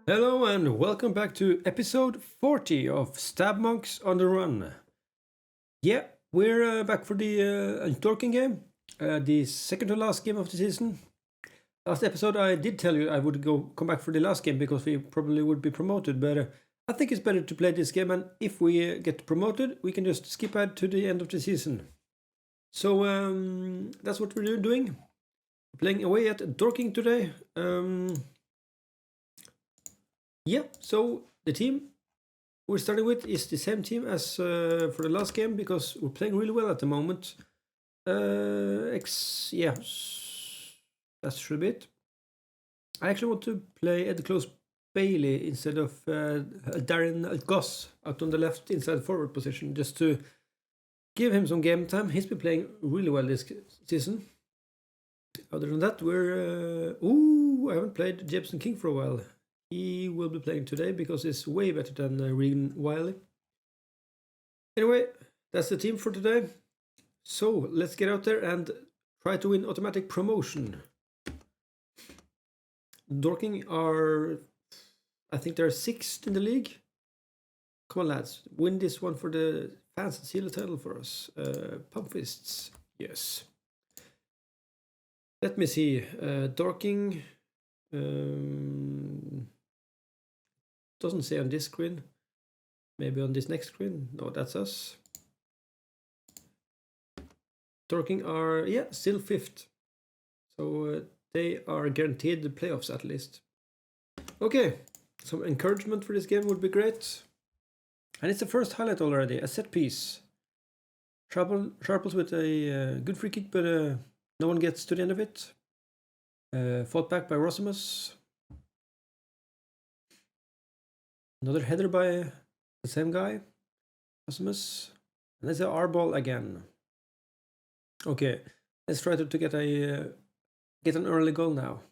Hello and welcome back to episode 40 of Stabmonks On The Run. Yeah, we're back for the Dorking game, the second to last game of the season. Last episode I did tell you I would come back for the last game because we probably would be promoted, but I think it's better to play this game, and if we get promoted we can just skip ahead to the end of the season. So that's what we're doing. We're playing away at Dorking today. Yeah, so the team we're starting with is the same team as for the last game because we're playing really well at the moment. Yeah, that should be it. I actually want to play Ed Close Bailey instead of Darren Goss out on the left inside forward position, just to give him some game time. He's been playing really well this season. Other than that, I haven't played Jebson King for a while. He will be playing today because he's way better than Regan Wiley. Anyway, that's the team for today. So let's get out there and try to win automatic promotion. Dorking are, I think they're 6th in the league. Come on, lads, win this one for the fans and seal the title for us. Pump fists, yes. Let me see. Dorking. Doesn't say on this screen. Maybe on this next screen. No, that's us. Dorking are, still 5th. So they are guaranteed the playoffs at least. Okay, some encouragement for this game would be great. And it's the first highlight already, a set piece. Sharples with a good free kick, but no one gets to the end of it. Fought back by Rosimus. Another header by the same guy, Rosimus. And there's our ball again. Okay, let's try to get an early goal now.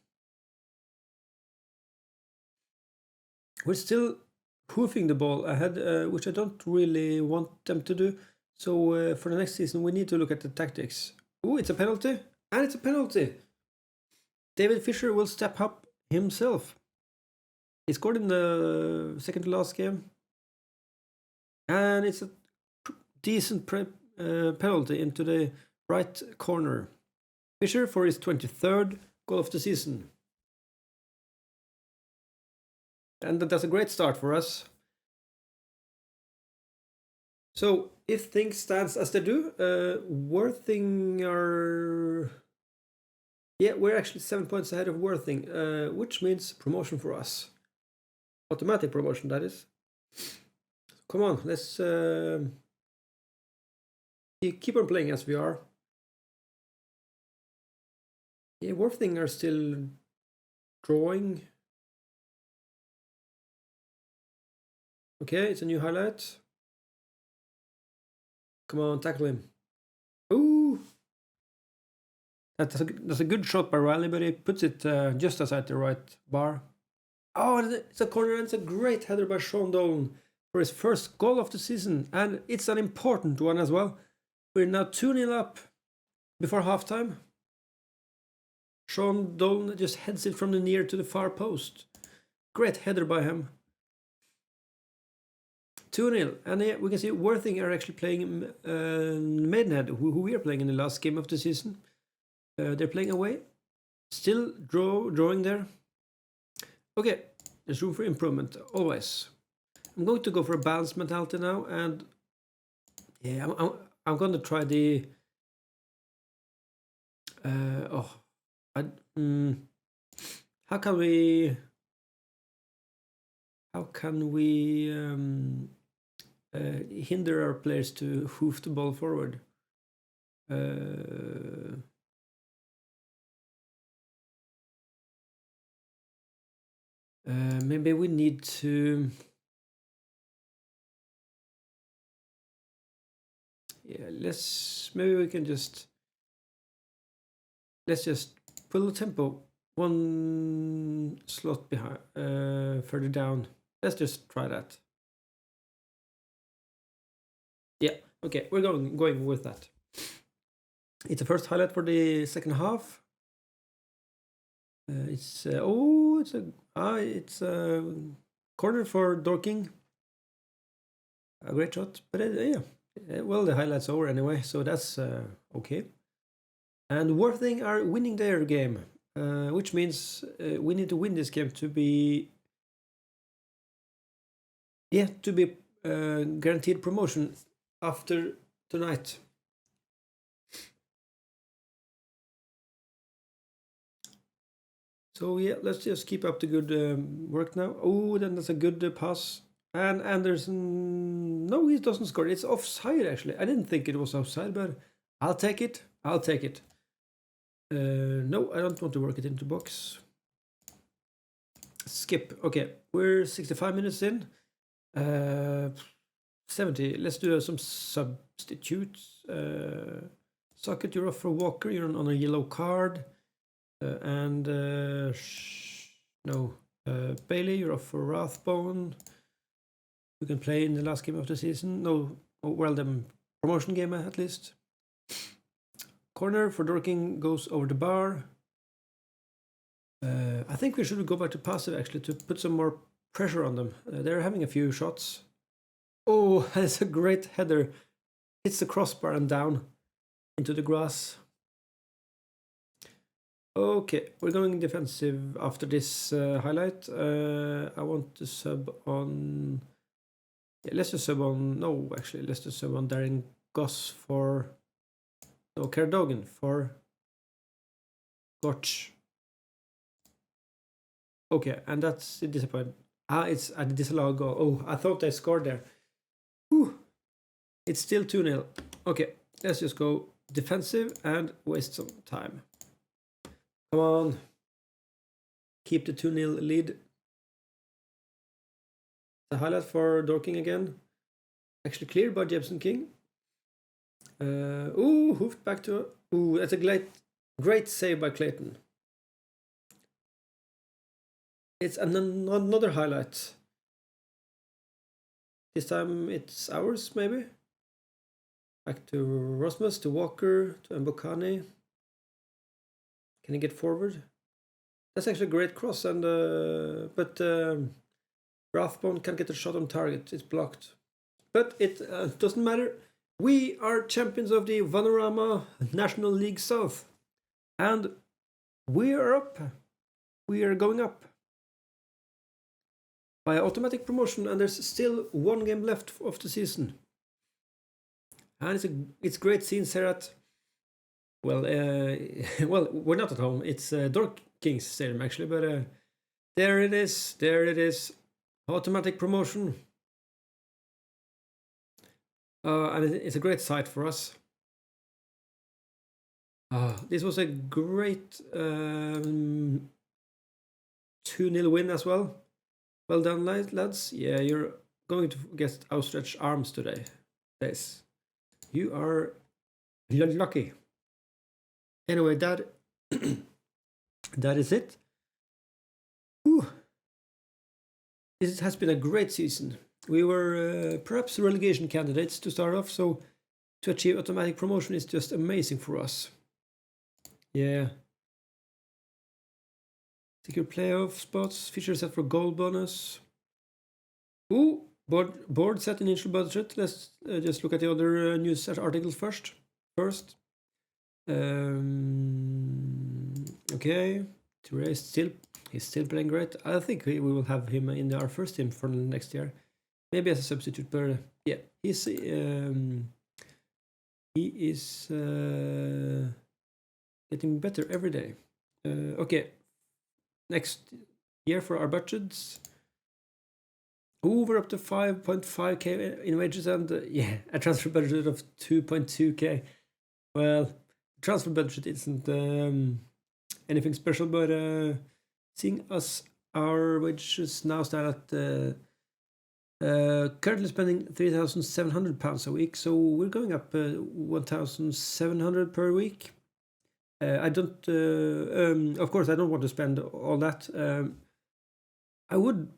We're still hoofing the ball ahead, which I don't really want them to do. So for the next season, we need to look at the tactics. Oh, it's a penalty, and it's a penalty. David Fisher will step up himself. He scored in the second to last game. And it's a decent penalty into the right corner. Fisher for his 23rd goal of the season. And that's a great start for us. So if things stand as they do, Worthing are... Yeah, we're actually 7 points ahead of Worthing, which means promotion for us. Automatic promotion, that is. Come on, let's keep on playing as we are. Yeah, Worthing are still drawing. Okay, it's a new highlight. Come on, tackle him. Ooh! That's a good shot by Riley, but he puts it just outside the right bar. Oh, it's a corner, and it's a great header by Sean Dolan for his first goal of the season, and it's an important one as well. We're now 2-0 up before halftime. Sean Dolan just heads it from the near to the far post. Great header by him. 2-0, and we can see Worthing are actually playing Maidenhead, who we are playing in the last game of the season. They're playing away. Still drawing there. Okay, there's room for improvement, always. I'm going to go for a balanced mentality now, and yeah, I'm going to try the... How can we hinder our players to hoof the ball forward? Maybe we need to... Yeah, maybe we can just... Let's just pull the tempo one slot behind, further down. Let's just try that. Yeah, okay, we're going with that. It's the first highlight for the second half. It's It's a corner for Dorking. A great shot, but well, the highlights over anyway, so that's okay. And Worthing are winning their game, which means we need to win this game to be guaranteed promotion after tonight. So yeah, let's just keep up the good work now. Oh, then that's a good pass. And Anderson, no, he doesn't score. It's offside actually. I didn't think it was offside, but I'll take it. I'll take it. No, I don't want to work it into box. Skip. Okay, we're 65 minutes in. 70. Let's do some substitutes. Socket, you're off for Walker. You're on a yellow card. Bailey, you're off for Rathbone. You can play in the last game of the season. No, well, the promotion game at least. Corner for Dorking goes over the bar. I think we should go back to passive actually to put some more pressure on them. They're having a few shots. Oh, that's a great header. Hits the crossbar and down into the grass. Okay, we're going defensive after this highlight. I want to sub on... Yeah, let's just sub on... No, actually, let's just sub on Darren Goss for... No, Kerdogan for... Gotch. Okay, and that's a disappointment. It's a disallowed goal. Oh, I thought I scored there. Whew. It's still 2-0. Okay, let's just go defensive and waste some time. Come on. Keep the 2-0 lead. The highlight for Dorking again. Actually cleared by Jebsen King. Hoofed back to... Ooh, that's a great save by Clayton. It's another highlight. This time it's ours, maybe. Back to Rosmus, to Walker, to Mbokani. Can he get forward? That's actually a great cross, and but Rathbone can't get a shot on target. It's blocked. But it doesn't matter. We are champions of the Vanarama National League South. And we are up. We are going up by automatic promotion, and there's still one game left of the season. And it's great scenes here at... Well, we're not at home. It's Dorking's Stadium, actually, but there it is. There it is. Automatic promotion. And it's a great sight for us. This was a great 2-0 win as well. Well done, lads. Yeah, you're going to get outstretched arms today. Yes. You are lucky. Anyway, that is it. Whew. This has been a great season. We were perhaps relegation candidates to start off, so to achieve automatic promotion is just amazing for us. Yeah. Secure playoff spots, feature set for goal bonus. Ooh, board set initial budget. Let's just look at the other news articles first. Okay, Touré he's still playing great. I think we will have him in our first team for next year, maybe as a substitute. But yeah, he is getting better every day. Okay, next year for our budgets. We're up to 5.5k in wages and a transfer budget of 2.2k. Well, transfer budget isn't anything special, but seeing us, our wages now start at currently spending £3,700 a week, so we're going up 1,700 per week. I don't, of course, I don't want to spend all that. I would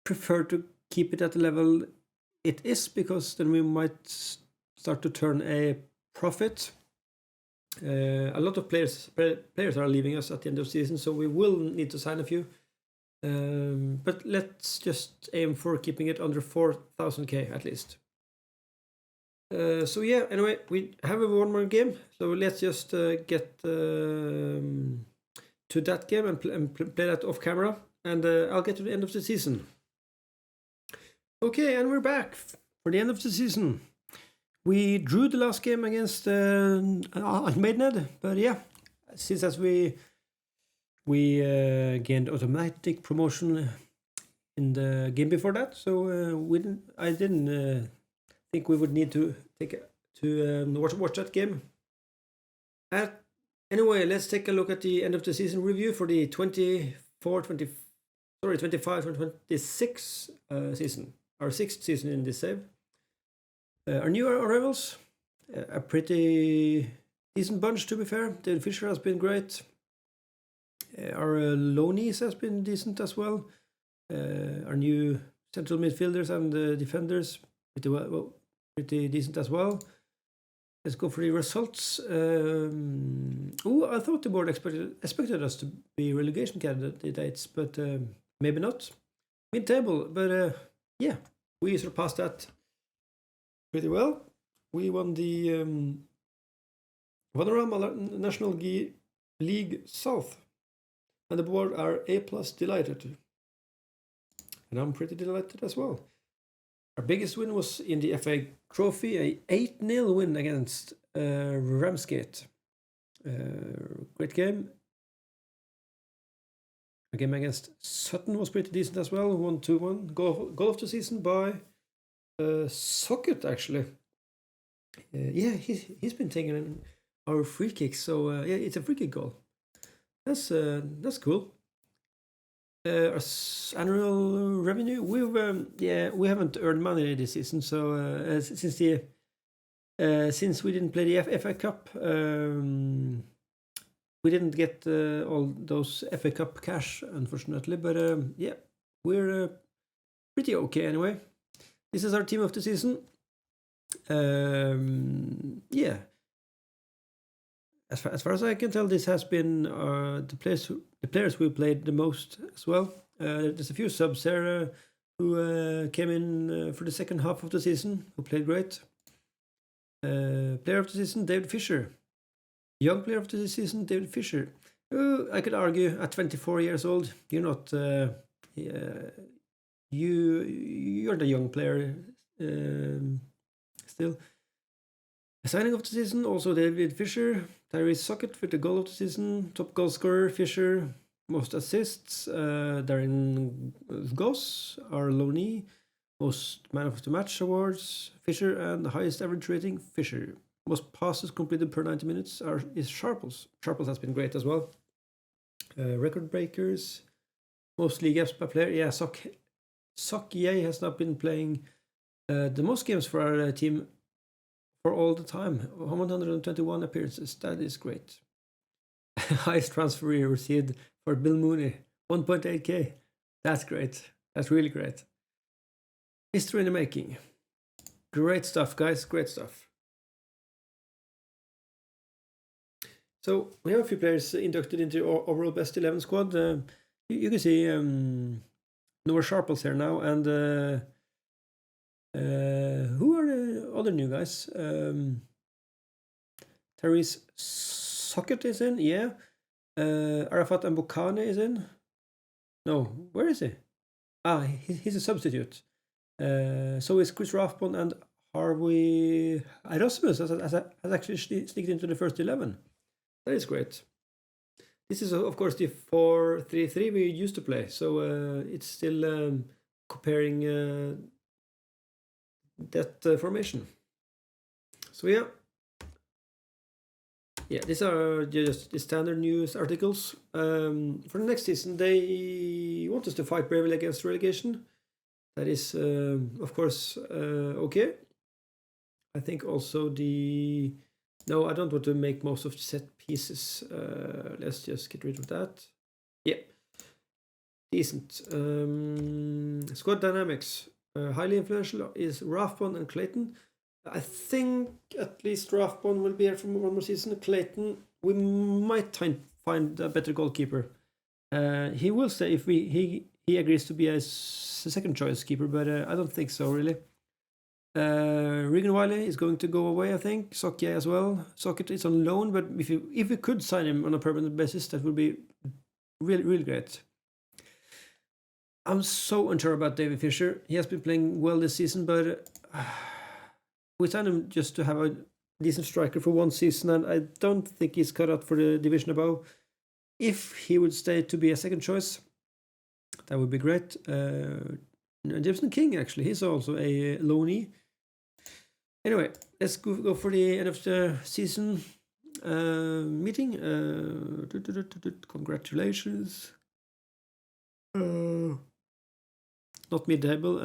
prefer to keep it at the level it is, because then we might start to turn a profit. A lot of players are leaving us at the end of the season, so we will need to sign a few. But let's just aim for keeping it under 4,000k at least. So yeah, anyway, we have one more game, so let's just get to that game and play that off camera, and I'll get to the end of the season. Okay, and we're back for the end of the season. We drew the last game against Maidenhead, but yeah, since as we gained automatic promotion in the game before that, so I didn't think we would need to watch that game. Anyway, let's take a look at the end of the season review for the 25 and 26 season, our 6th season in this save. Our new arrivals, a pretty decent bunch to be fair. David Fisher has been great. Our loanees has been decent as well. Our new central midfielders and defenders pretty decent as well. Let's go for the results. I thought the board expected us to be relegation candidates, but maybe not. Mid-table, but yeah, we surpassed that pretty well. We won the Vanarama National League South, and the board are A+ delighted. And I'm pretty delighted as well. Our biggest win was in the FA Trophy, a 8-0 win against Ramsgate. Great game. A game against Sutton was pretty decent as well, 1-2-1. Goal of the season by Socket, actually. Yeah, he's been taking our free kicks, so yeah, it's a free kick goal. That's cool. Our annual revenue, we haven't earned money this season, so since we didn't play the FA Cup, we didn't get all those FA Cup cash, unfortunately, but yeah, we're pretty okay anyway. This is our team of the season. Yeah, as far as I can tell, this has been the players who played the most as well. There's a few subs there who came in for the second half of the season who played great. Player of the season, David Fisher. Young player of the season, David Fisher. I could argue at 24 years old, you're not you're the young player still. Signing of the season, also David Fisher. Tyrese Socket with the goal of the season. Top goal scorer, Fisher. Most assists, Darren Goss, our loanee. Most man of the match awards, Fisher. And the highest average rating, Fisher. Most passes completed per 90 minutes is Sharples. Sharples has been great as well. Record breakers. Most league gaps per player. Yeah, Sock has not been playing the most games for our team for all the time. 121 appearances. That is great. Highest transfer we received for Bill Mooney. 1.8k. That's great. That's really great. History in the making. Great stuff, guys. Great stuff. So we have a few players inducted into our overall best 11 squad. You can see Noah Sharples here now, and who are the other new guys? Tyrese Socket is in, yeah. Arafat Mbokane is in. No, where is he? He's a substitute. So is Chris Rathbone, and Harvey Erasmus has actually sneaked into the first 11. That is great. This is, of course, the 4-3-3 we used to play, so it's still comparing that formation. So yeah, these are just the standard news articles. For the next season, they want us to fight bravely against relegation. That is, of course, okay. I think also no, I don't want to make most of the set pieces. Let's just get rid of that. Yeah. Decent. Squad dynamics. Highly influential is Rathbone and Clayton. I think at least Rathbone will be here for one more season. Clayton, we might find a better goalkeeper. He will stay if he agrees to be a second choice keeper, but I don't think so really. Regan Wiley is going to go away, I think. Sockye as well. Socket is on loan, but if we could sign him on a permanent basis, that would be really great. I'm so unsure about David Fisher. He has been playing well this season, but we signed him just to have a decent striker for one season, and I don't think he's cut out for the division above. If he would stay to be a second choice, that would be great. Jameson King, actually, he's also a loanee. Anyway, let's go for the end of the season meeting. Congratulations. Not mid-table.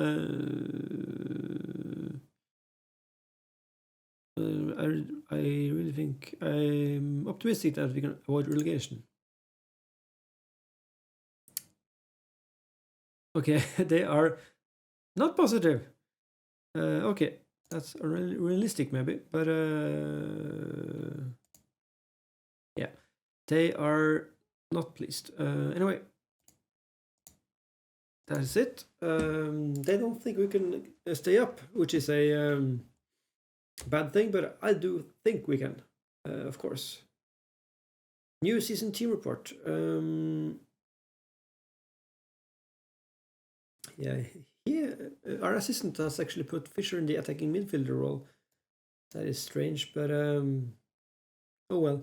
I really think I'm optimistic that we can avoid relegation. Okay, they are not positive. Okay, that's realistic maybe, but yeah, they are not pleased. Anyway, that is it. They don't think we can stay up, which is a bad thing, but I do think we can, of course. New season team report. Yeah, our assistant has actually put Fisher in the attacking midfielder role. That is strange, but oh well.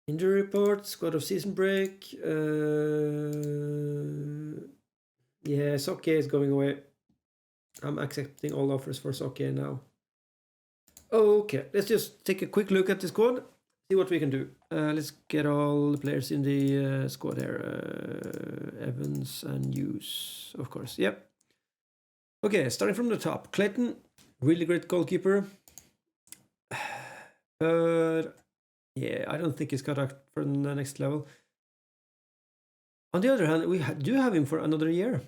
Injury report, squad of season break. Yeah, Sockye is going away. I'm accepting all offers for Sockye now. Okay, let's just take a quick look at the squad. See what we can do. Let's get all the players in the squad here. Evans and Hughes, of course. Yep. Okay, starting from the top. Clayton, really great goalkeeper. But yeah, I don't think he's got up for the next level. On the other hand, we do have him for another year.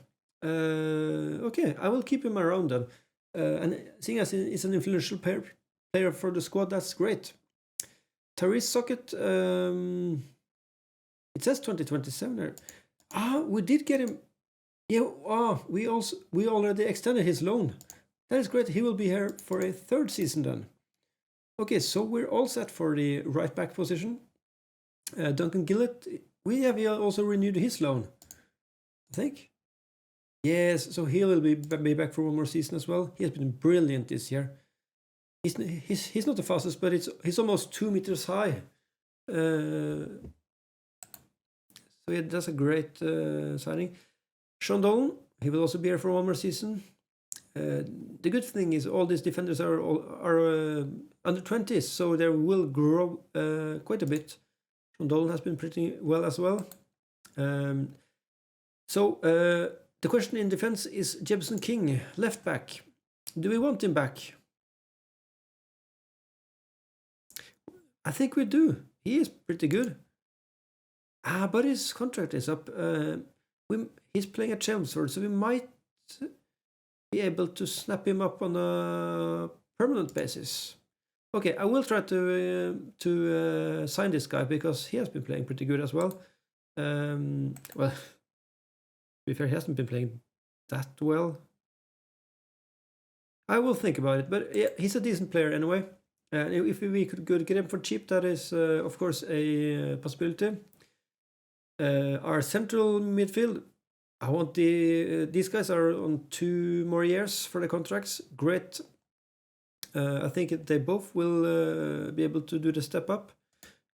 Okay, I will keep him around then. And seeing as he's an influential player for the squad, that's great. Therese Socket, it says 2027 there. We did get him. Yeah, we already extended his loan. That is great. He will be here for a third season then. Okay, so we're all set for the right back position. Duncan Gillett, we have also renewed his loan, I think. Yes, so he will be back for one more season as well. He has been brilliant this year. He's not the fastest, but he's almost 2 meters high. So yeah, that's a great signing. Sean Dolan, he will also be here for one more season. The good thing is all these defenders are under 20s, so they will grow quite a bit. Sean Dolan has been pretty well as well. So the question in defense is Jebson King, left back. Do we want him back? I think we do. He is pretty good. But his contract is up. He's playing at Chelmsford, so we might be able to snap him up on a permanent basis. Okay, I will try to sign this guy because he has been playing pretty good as well. Well, to be fair, he hasn't been playing that well. I will think about it, but yeah, he's a decent player anyway. If we could get him for cheap, that is, of course, a possibility. Our central midfield, I want these guys are on 2 more years for the contracts. Great. I think they both will be able to do the step up.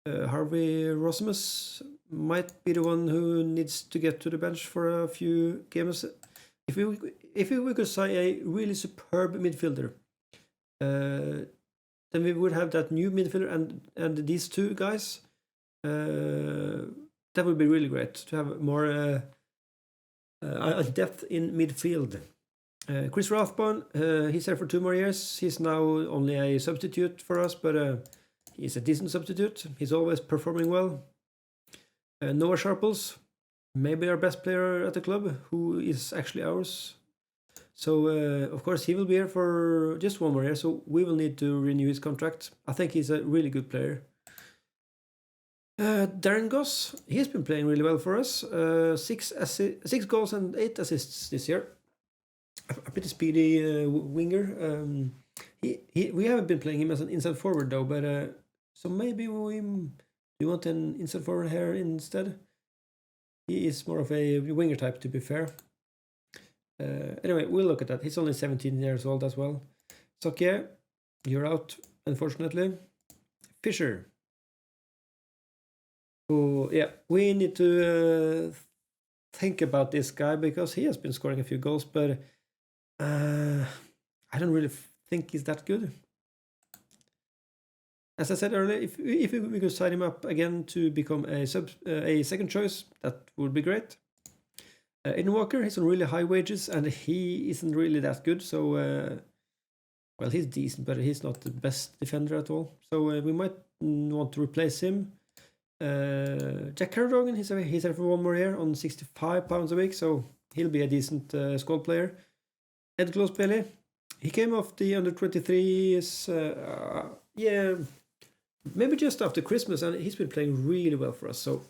Harvey Rosmus might be the one who needs to get to the bench for a few games. If we could sign a really superb midfielder, then we would have that new midfielder and these two guys. That would be really great to have more depth in midfield. Chris Rathbone, he's here for 2 more years. He's now only a substitute for us, but he's a decent substitute. He's always performing well. Noah Sharples, maybe our best player at the club, who is actually ours. So of course he will be here for just one more year. So we will need to renew his contract. I think he's a really good player. Darren Goss, he's been playing really well for us. 6 goals and 8 assists this year. A pretty speedy winger. We haven't been playing him as an inside forward though, but so maybe we want an inside forward here instead. He is more of a winger type, to be fair. Anyway, we'll look at that. He's only 17 years old as well. Sokia, you're out, unfortunately. Fisher. Oh, yeah, we need to think about this guy because he has been scoring a few goals, but I don't really think he's that good. As I said earlier, if we could sign him up again to become a second choice, that would be great. Aiden Walker, he's on really high wages and he isn't really that good. So, well, he's decent, but he's not the best defender at all. So we might want to replace him. Jack Carradine, he's here for one more year on £65 a week, so he'll be a decent squad player. Ed Close-Bailey, he came off the under-23s, maybe just after Christmas, and he's been playing really well for us. So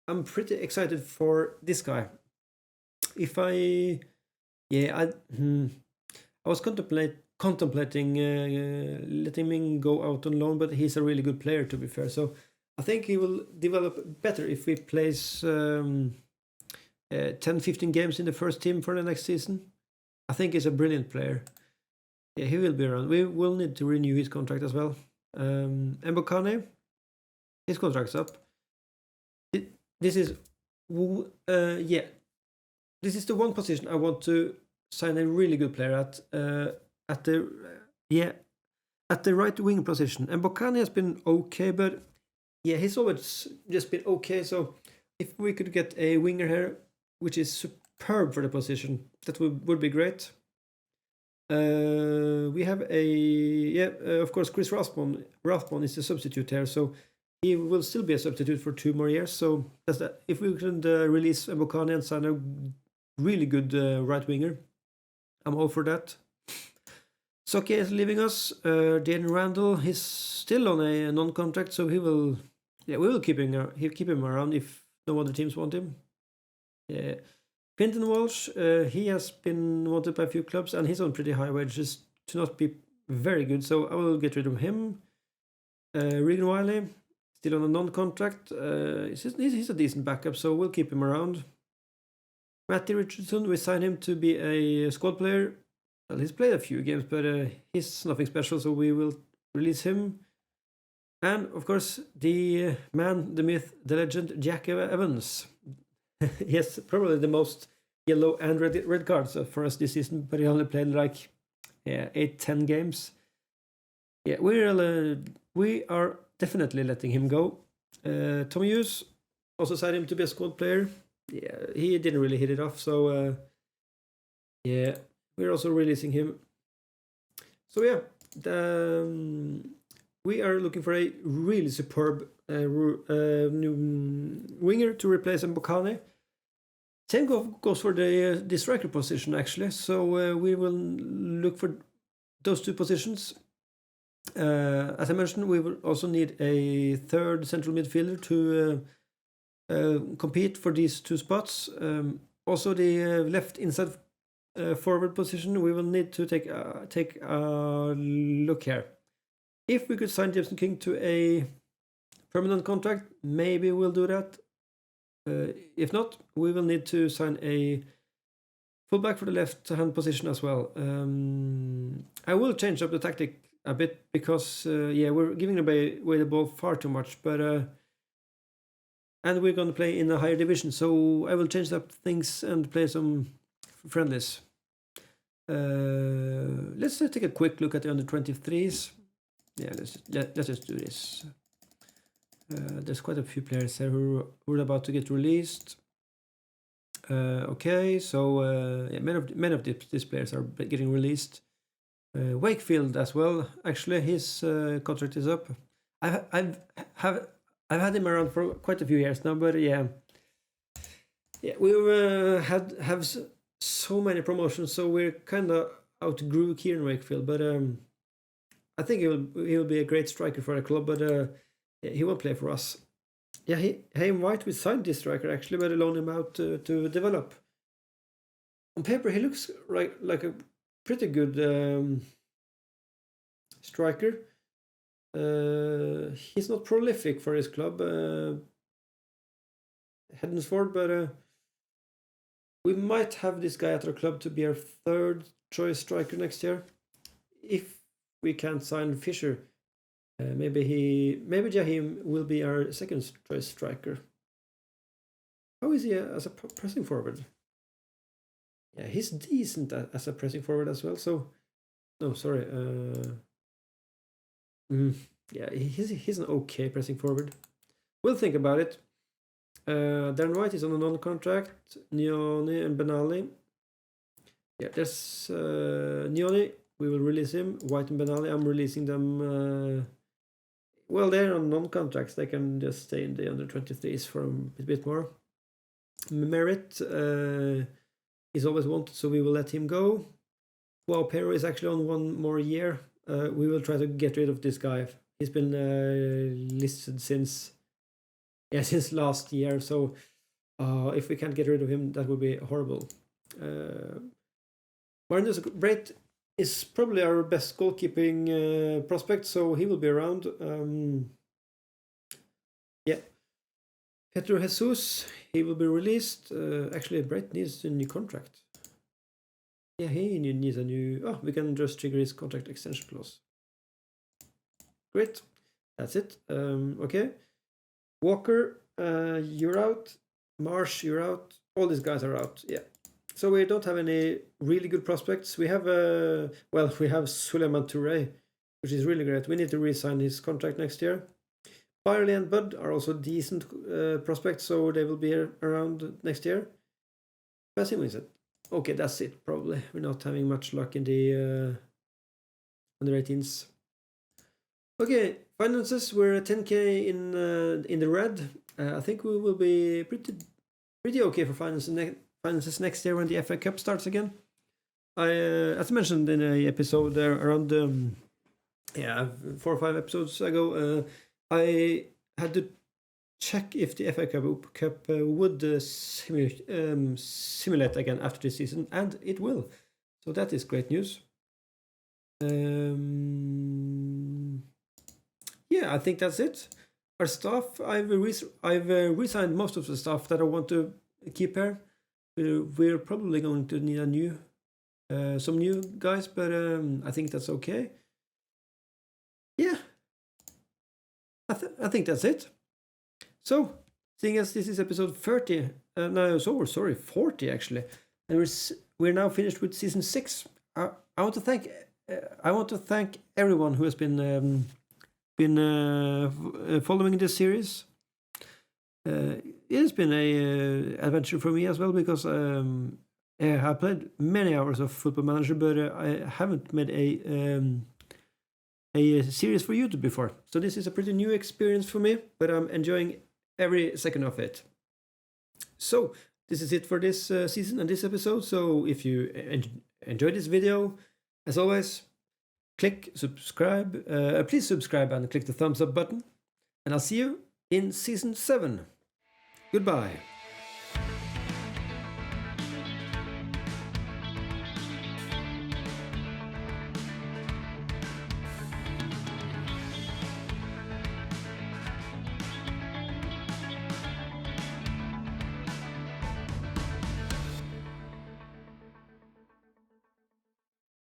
I'm pretty excited for this guy. I was contemplating letting him go out on loan, but he's a really good player, to be fair. So I think he will develop better if we plays 10-15 games in the first team for the next season. I think he's a brilliant player. Yeah, he will be around. We will need to renew his contract as well. Mbokane, his contract's up. This is the one position I want to sign a really good player at the right wing position. Mbokane has been okay, but yeah, he's always just been okay. So if we could get a winger here, which is superb for the position, that would be great. We have of course, Chris Rathbone is the substitute here, so he will still be a substitute for 2 more years. So that's that. If we can release Mbokane and sign a really good right winger, I'm all for that. Soke is leaving us. Daniel Randall, he's still on a non-contract, so we will keep him around if no other teams want him. Yeah. Quinton Walsh, he has been wanted by a few clubs, and he's on pretty high wages to not be very good, so I will get rid of him. Regan Wiley, still on a non-contract. He's a decent backup, so we'll keep him around. Matty Richardson, we signed him to be a squad player. Well, he's played a few games, but he's nothing special, so we will release him. And, of course, the man, the myth, the legend, Jack Evans. Yes, probably the most yellow and red cards for us this season, but he only played like 8-10 games. Yeah, we are definitely letting him go. Tom Hughes, also signed him to be a squad player. Yeah, he didn't really hit it off, so we're also releasing him. So yeah, we are looking for a really superb new winger to replace Mbokane. Same goes for the striker position, actually. So we will look for those 2 positions. As I mentioned, we will also need a third central midfielder to compete for these 2 spots. Also, the left inside forward position, we will need to take a look here. If we could sign Jameson King to a permanent contract, maybe we'll do that. If not, we will need to sign a fullback for the left-hand position as well. I will change up the tactic a bit because, we're giving away the ball far too much, but and we're going to play in a higher division, so I will change up things and play some friendlies. Let's take a quick look at the under-23s. Yeah, let's just do this. There's quite a few players here who are about to get released. Okay, so many of these players are getting released. Wakefield as well. Actually, his contract is up. I've had him around for quite a few years now, but we've have so many promotions, so we're kind of outgrew Kieran Wakefield, but I think he'll be a great striker for the club, but he won't play for us. Yeah, Hayden White, we signed this striker actually, but loaned him out to develop. On paper, he looks like a pretty good striker. He's not prolific for his club, Hellenic, but we might have this guy at our club to be our third choice striker next year. If we can't sign Fisher, maybe Jahim will be our second choice striker. How is he as a pressing forward? Yeah, he's decent as a pressing forward as well. So, no, sorry. Yeah, he's an okay pressing forward. We'll think about it. Darren White is on a non-contract. Nioni and Benali. Yeah, there's Nioni. We will release him. White and Benali, I'm releasing them. Well, they're on non-contracts. They can just stay in the under 23s for a bit more. Merritt is always wanted, so we will let him go. Wow, Pero is actually on one more year. We will try to get rid of this guy. He's been listed since last year, so if we can't get rid of him, that would be horrible. Magnus Breit is probably our best goalkeeping prospect, so he will be around. Yeah. Pedro Jesus, he will be released. Actually, Breit needs a new contract. Yeah, he needs a new... Oh, we can just trigger his contract extension clause. Great. That's it. Okay. Walker, you're out. Marsh, you're out. All these guys are out. Yeah. So we don't have any really good prospects. We have we have Suleiman Touré, which is really great. We need to re-sign his contract next year. Byerly and Bud are also decent prospects, so they will be around next year. Basim is it? Okay, that's it. Probably we're not having much luck in the under 18s. Okay, finances. We're at 10k in the red. I think we will be pretty okay for finances next year when the FA Cup starts again. As mentioned in an episode around 4 or 5 episodes ago, I had to check if the FA Cup would simulate again after this season, and it will. So that is great news. Yeah, I think that's it. Our staff, I've resigned most of the staff that I want to keep here. We're probably going to need some new guys, but I think that's okay. Yeah, I think that's it. So, seeing as this is episode 30, 40 actually, and we're now finished with season 6. I want to thank everyone who has been following this series. It has been a adventure for me as well, because I played many hours of Football Manager, but I haven't made a series for YouTube before. So this is a pretty new experience for me, but I'm enjoying every second of it. So this is it for this season and this episode. So if you enjoyed this video, as always, please subscribe and click the thumbs up button. And I'll see you in season 7. Goodbye.